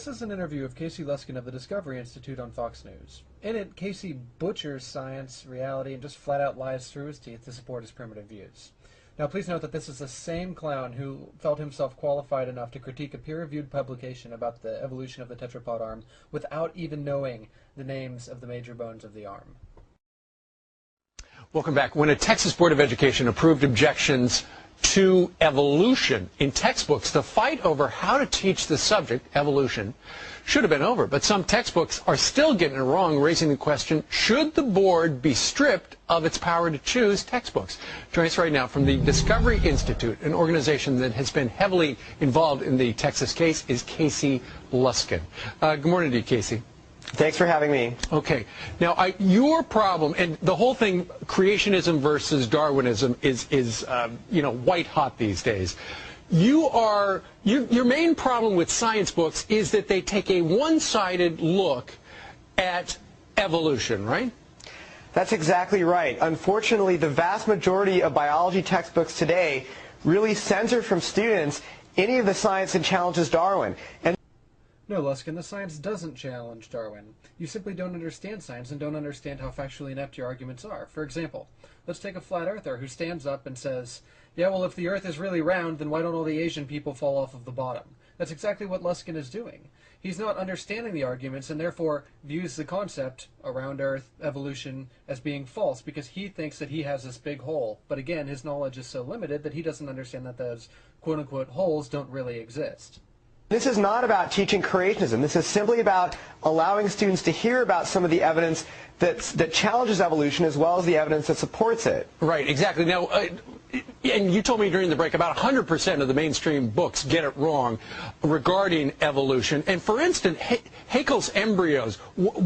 This is an interview of Casey Luskin of the Discovery Institute on Fox News. In it, Casey butchers science, reality, and just flat out lies through his teeth to support his primitive views. Now, please note that this is the same clown who felt himself qualified enough to critique a peer-reviewed publication about the evolution of the tetrapod arm without even knowing the names of the major bones of the arm. Welcome back. When a Texas Board of Education approved objections to evolution in textbooks, the fight over how to teach the subject, evolution, should have been over. But some textbooks are still getting it wrong, raising the question, should the board be stripped of its power to choose textbooks? Joining us right now from the Discovery Institute, an organization that has been heavily involved in the Texas case, is Casey Luskin. Good morning to you, Casey. Thanks for having me. Okay. Now, your problem, and the whole thing, creationism versus Darwinism, is white hot these days. Your main problem with science books is that they take a one-sided look at evolution, right? That's exactly right. Unfortunately, the vast majority of biology textbooks today really censor from students any of the science that challenges Darwin. No, Luskin, the science doesn't challenge Darwin. You simply don't understand science and don't understand how factually inept your arguments are. For example, let's take a flat earther who stands up and says, yeah, well, if the earth is really round, then why don't all the Asian people fall off of the bottom? That's exactly what Luskin is doing. He's not understanding the arguments and therefore views the concept around earth, evolution, as being false because he thinks that he has this big hole. But again, his knowledge is so limited that he doesn't understand that those quote-unquote holes don't really exist. This is not about teaching creationism. This is simply about allowing students to hear about some of the evidence that challenges evolution as well as the evidence that supports it. Right, exactly. Now, and you told me during the break about 100% of the mainstream books get it wrong regarding evolution. And for instance, Haeckels embryos,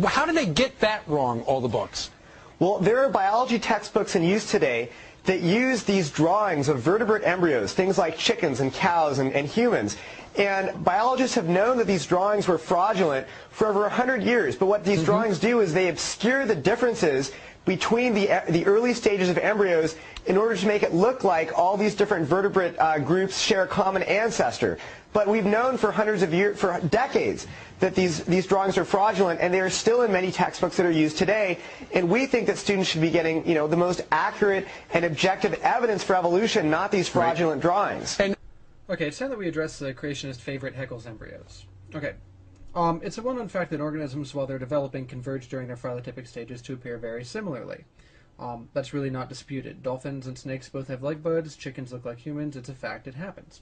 how do they get that wrong, all the books? Well, there are biology textbooks in use today that use these drawings of vertebrate embryos, things like chickens and cows and humans. And biologists have known that these drawings were fraudulent for over 100 years. But what these drawings do is they obscure the differences between the early stages of embryos in order to make it look like all these different vertebrate groups share a common ancestor. But we've known for hundreds of years, for decades, that these drawings are fraudulent, and they are still in many textbooks that are used today. And we think that students should be getting, the most accurate and objective evidence for evolution, not these fraudulent drawings. Okay, it's time that we address the creationist favorite, Haeckels embryos. Okay. It's a well-known fact that organisms, while they're developing, converge during their phylotypic stages to appear very similarly. That's really not disputed. Dolphins and snakes both have leg buds, chickens look like humans, it's a fact, it happens.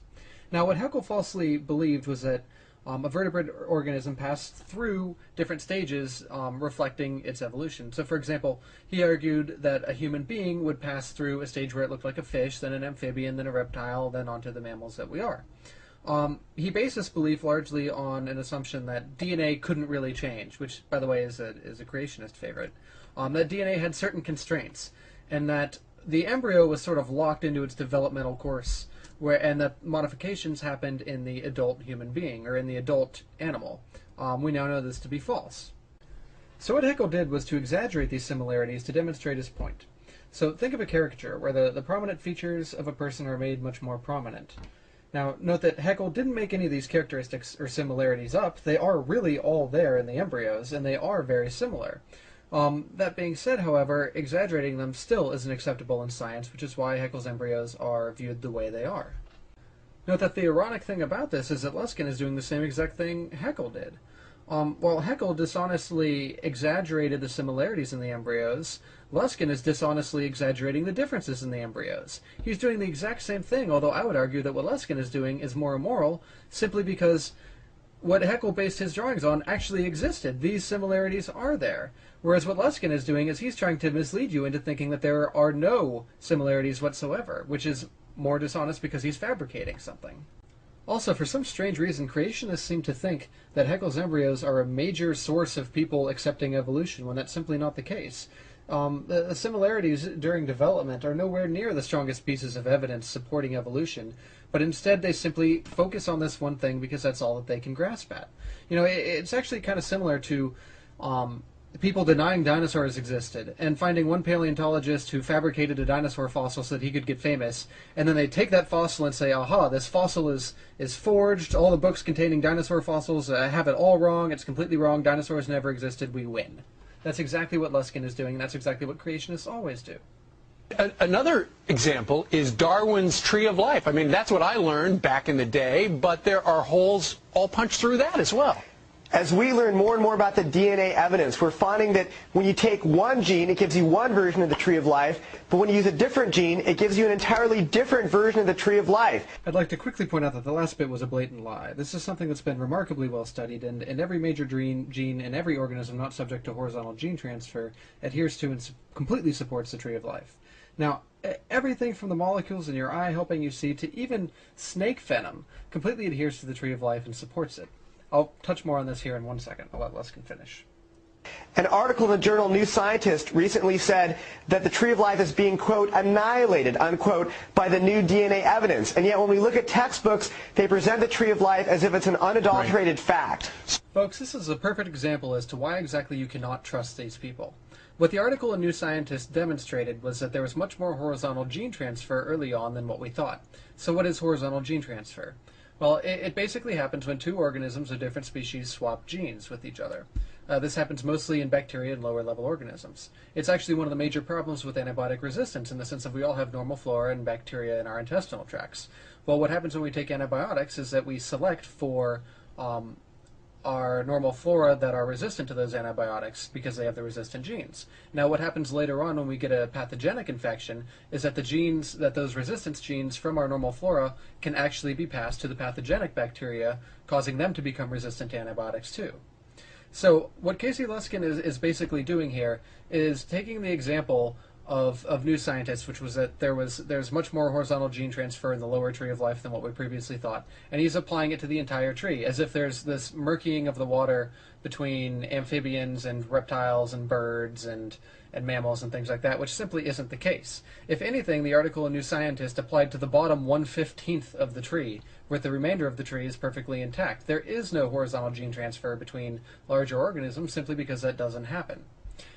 Now, what Haeckel falsely believed was that a vertebrate organism passed through different stages reflecting its evolution. So, for example, he argued that a human being would pass through a stage where it looked like a fish, then an amphibian, then a reptile, then onto the mammals that we are. He based this belief largely on an assumption that DNA couldn't really change, which, by the way, is a creationist favorite. That DNA had certain constraints, and that the embryo was sort of locked into its developmental course, and that modifications happened in the adult human being, or in the adult animal. We now know this to be false. So what Haeckel did was to exaggerate these similarities to demonstrate his point. So think of a caricature, where the prominent features of a person are made much more prominent. Now, note that Haeckel didn't make any of these characteristics or similarities up. They are really all there in the embryos, and they are very similar. That being said, however, exaggerating them still isn't acceptable in science, which is why Haeckel's embryos are viewed the way they are. Note that the ironic thing about this is that Luskin is doing the same exact thing Haeckel did. While Haeckel dishonestly exaggerated the similarities in the embryos, Luskin is dishonestly exaggerating the differences in the embryos. He's doing the exact same thing, although I would argue that what Luskin is doing is more immoral, simply because what Haeckel based his drawings on actually existed. These similarities are there. Whereas what Luskin is doing is he's trying to mislead you into thinking that there are no similarities whatsoever, which is more dishonest because he's fabricating something. Also, for some strange reason, creationists seem to think that Haeckel's embryos are a major source of people accepting evolution, when that's simply not the case. The similarities during development are nowhere near the strongest pieces of evidence supporting evolution, but instead they simply focus on this one thing because that's all that they can grasp at. It's actually kind of similar to people denying dinosaurs existed and finding one paleontologist who fabricated a dinosaur fossil so that he could get famous, and then they take that fossil and say, aha, this fossil is forged, all the books containing dinosaur fossils have it all wrong, it's completely wrong, dinosaurs never existed, we win. That's exactly what Luskin is doing, and that's exactly what creationists always do. Another example is Darwin's tree of life. I mean, that's what I learned back in the day, but there are holes all punched through that as well. As we learn more and more about the DNA evidence, we're finding that when you take one gene, it gives you one version of the tree of life, but when you use a different gene, it gives you an entirely different version of the tree of life. I'd like to quickly point out that the last bit was a blatant lie. This is something that's been remarkably well studied, and every major gene in every organism not subject to horizontal gene transfer adheres to and completely supports the tree of life. Now, everything from the molecules in your eye helping you see to even snake venom completely adheres to the tree of life and supports it. I'll touch more on this here in 1 second. I'll let Luskin finish. An article in the journal New Scientist recently said that the tree of life is being, quote, annihilated, unquote, by the new DNA evidence. And yet when we look at textbooks, they present the tree of life as if it's an unadulterated fact. Folks, this is a perfect example as to why exactly you cannot trust these people. What the article in New Scientist demonstrated was that there was much more horizontal gene transfer early on than what we thought. So what is horizontal gene transfer? Well, it basically happens when two organisms of different species swap genes with each other. This happens mostly in bacteria and lower-level organisms. It's actually one of the major problems with antibiotic resistance in the sense that we all have normal flora and bacteria in our intestinal tracts. Well, what happens when we take antibiotics is that we select for our normal flora that are resistant to those antibiotics because they have the resistant genes. Now what happens later on when we get a pathogenic infection is that the genes, that those resistance genes from our normal flora can actually be passed to the pathogenic bacteria, causing them to become resistant to antibiotics too. So what Casey Luskin is basically doing here is taking the example of New Scientist, which was that there's much more horizontal gene transfer in the lower tree of life than what we previously thought, and he's applying it to the entire tree, as if there's this murkying of the water between amphibians and reptiles and birds and mammals and things like that, which simply isn't the case. If anything, the article in New Scientist applied to the bottom 1/15th of the tree, where the remainder of the tree is perfectly intact. There is no horizontal gene transfer between larger organisms simply because that doesn't happen.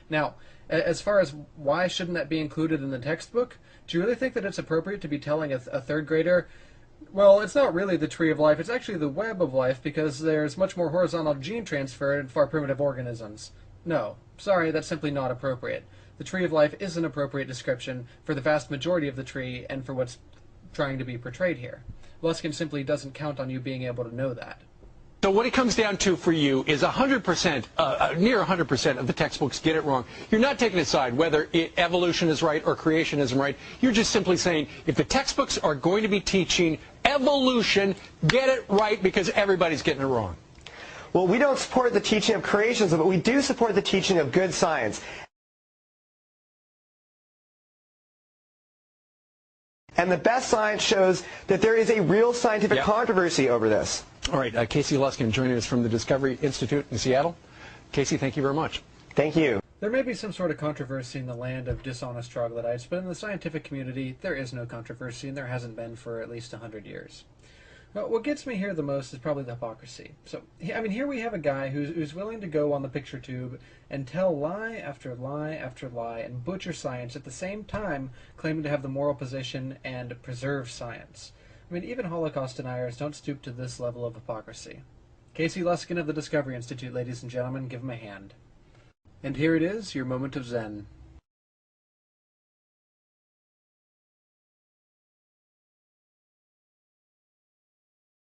Now, as far as why shouldn't that be included in the textbook, do you really think that it's appropriate to be telling a third grader, well, it's not really the tree of life, it's actually the web of life because there's much more horizontal gene transfer in far primitive organisms? No. Sorry, that's simply not appropriate. The tree of life is an appropriate description for the vast majority of the tree and for what's trying to be portrayed here. Luskin simply doesn't count on you being able to know that. So what it comes down to for you is 100%, near 100% of the textbooks get it wrong. You're not taking a side whether evolution is right or creationism right. You're just simply saying if the textbooks are going to be teaching evolution, get it right because everybody's getting it wrong. Well, we don't support the teaching of creationism, but we do support the teaching of good science. And the best science shows that there is a real scientific controversy over this. All right, Casey Luskin joining us from the Discovery Institute in Seattle. Casey, thank you very much. Thank you. There may be some sort of controversy in the land of dishonest troglodytes, but in the scientific community, there is no controversy, and there hasn't been for at least 100 years. Well, what gets me here the most is probably the hypocrisy. So, I mean, here we have a guy who's willing to go on the picture tube and tell lie after lie after lie and butcher science at the same time claiming to have the moral position and preserve science. I mean, even Holocaust deniers don't stoop to this level of hypocrisy. Casey Luskin of the Discovery Institute, ladies and gentlemen, give him a hand. And here it is, your moment of Zen.